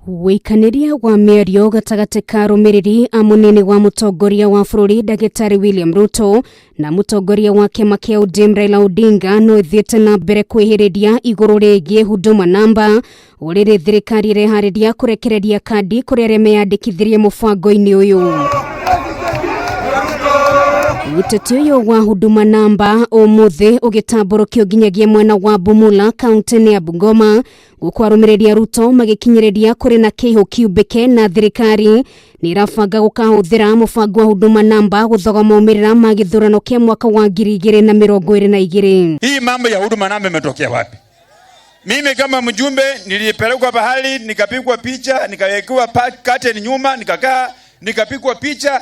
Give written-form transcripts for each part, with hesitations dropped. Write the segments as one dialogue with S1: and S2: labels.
S1: Wikaniria wa mĩario gatagatĩ ka arũmĩrĩri a mũnene wa mũtongoria wa bũrũri Ndagĩtarĩ William Ruto na mũtongoria wa kĩama kĩa ODM Raila Odinga no ĩthiĩte na mbere kwĩhĩrĩria igũrũ rĩgiĩ Huduma Namba, ũrĩa thirikari ĩreharĩria kũrekereria kandi kũrĩ arĩa meyandĩkithirie mũbango-inĩ ũyũ. Ũteti ũyũ wa Huduma Namba ũmũthĩ ũgĩtambũrũkio nginyagia mwena wa Bumula, kaunti-inĩ ya Bungoma, gũkũ arũmĩrĩri a Ruto magĩkinyĩrĩria kũrĩ na kĩiho kĩumbĩke na thirikari nĩrabanga gũkahũthĩra mũbango wa Huduma Namba gũthoga maumĩrĩra ma gĩthurano kĩa mwaka wa 2022.
S2: Hii mambo ya Huduma Namba imetokea wapi? Mimi kama mjumbe nilipelekwa bahali, nikapigwa picha, nikawekewa curtain nyuma, nikakaa, nikapigwa picha.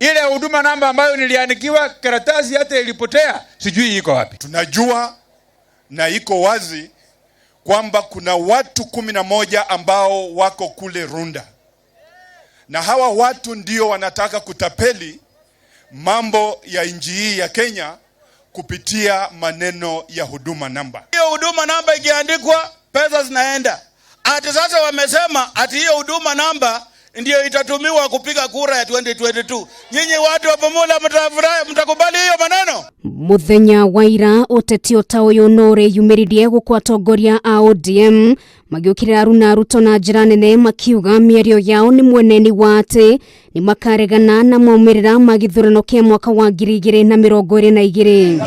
S2: Ile Huduma Namba ambayo niliandikiwa karatasi hata ilipotea, sijui iko wapi.
S3: Tunajua na iko wazi kwamba kuna watu 11 ambao wako kule Runda. Na hawa watu ndio wanataka kutapeli mambo ya nchi hii ya Kenya kupitia maneno ya Huduma Namba.
S2: Hiyo Huduma Namba ikiandikwa pesa zinaenda. Ati sasa wamesema ati hiyo Huduma Namba ndio itatumiwa kupiga kura ya 2022. Nyinyi watu wa Bumula mtakubali hiyo maneno?
S1: Muthenya wa ira ũteti ta ũyũ no ũreyumĩririe gũkũ atongoria a ODM magĩũkĩrĩra Aruna Ruto na njĩra nene makiuga mĩario yao nĩ mweneni wa atĩ nĩ makaregana na maumĩrĩra ma gĩthurano kĩa mwaka wa 2022.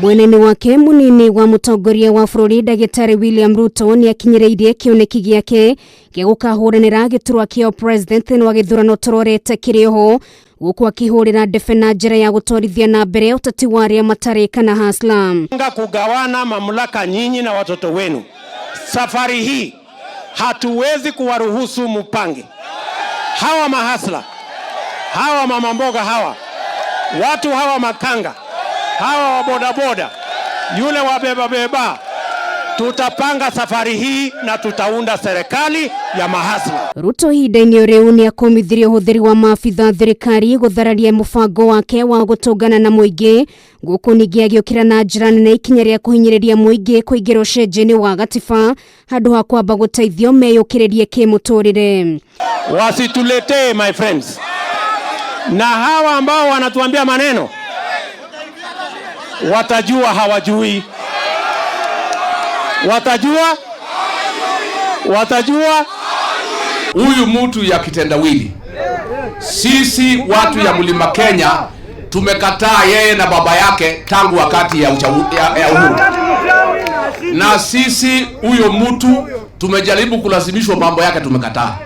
S1: Mweneni wake munini wa mũtongoria wa bũrũri Ndagĩtarĩ William Ruto nĩ akinyĩrĩirie kĩoneki gĩake gĩa gũkahũranĩra gĩturwa kĩa president wa gĩthurano tũrorete kĩrĩho, gũkũ akĩhũrĩra ndebe na njĩra ya gũtwarithia na mbere ũteti wa arĩa matarĩ kana hustler.
S4: Kugawana mamlaka nyinyi na watoto wenu. Safari hii hatuwezi kuwaruhusu mpange. Hawa mahasla, hawa mama mboga, hawa watu, hawa makanga, hawa wa bodaboda, yule wa beba, tutapanga safari hii na tutaunda serikali ya mahasla.
S1: Ruto ihinda-inĩ rĩu nĩ akomithirie ũhũthĩri wa maabitha thirikari gũthararia mũbango wake wa gũtũngana na mũingĩ, gũkũ ningĩ agĩũkĩra na njĩra nene ikinya rĩa kũhinyĩrĩria mũingĩ kũingĩra ũcenjia-inĩ wa gatiba handũ ha kwamba gũteithio meyũkĩrĩrie kĩmũtũrĩre.
S4: Wasituletee my friends. Na hawa ambao wanatuambia maneno watajua hawajui. Watajua.
S5: Huyu mtu ya kitendawili. Sisi watu ya Mlima Kenya tumekataa yeye na baba yake tangu wakati ya uhuru. Na sisi huyo mtu tumejaribu kulazimishwa mambo yake, tumekataa.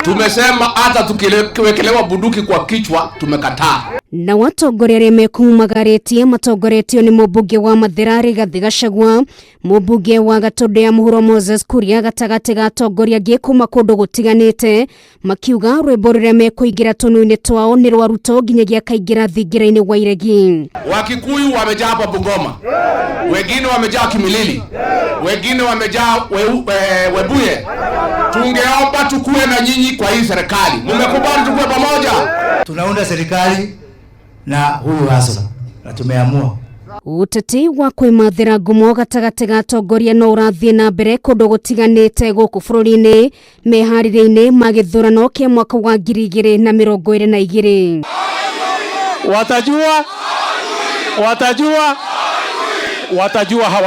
S5: Tumesema hata tukiwekelewa bunduki kwa kichwa tumekataa.
S1: Na watongoria arĩa mekumagarĩtie matongoretio nĩ mũmbunge wa Mathira Rigathĩ Gachagua, mũmbunge wa Gatũndũ ya mũhuro Moses Kuria, gatagatĩ ga atongoria angĩ kuma kũndũ gũtiganĩte, makiuga rwĩmbo rũrĩa mekũingĩra tũnua-inĩ twao nĩ rwa Ruto nginyagia kaingĩra thingira-inĩ wa iregi.
S5: Wakikuyu wamejaa hapa Bungoma, wengine wamejaa Kimilili, wengine wamejaa Webuye. Tungeomba tukue na nyinyi kwa hii serikali. Mmekubali tukue pamoja?
S6: Tunaunda serikali na huyu hasa na tumeamua.
S1: Ũteti wa kwĩmathĩra ngumo gatagatĩ ga atongoria no ũrathiĩ na mbere kũndũ gũtiganĩte gũkũ bũrũri-inĩ meharĩrĩria-inĩ ma gĩthurano kĩa mwaka wa 2022.
S4: Watajua hawa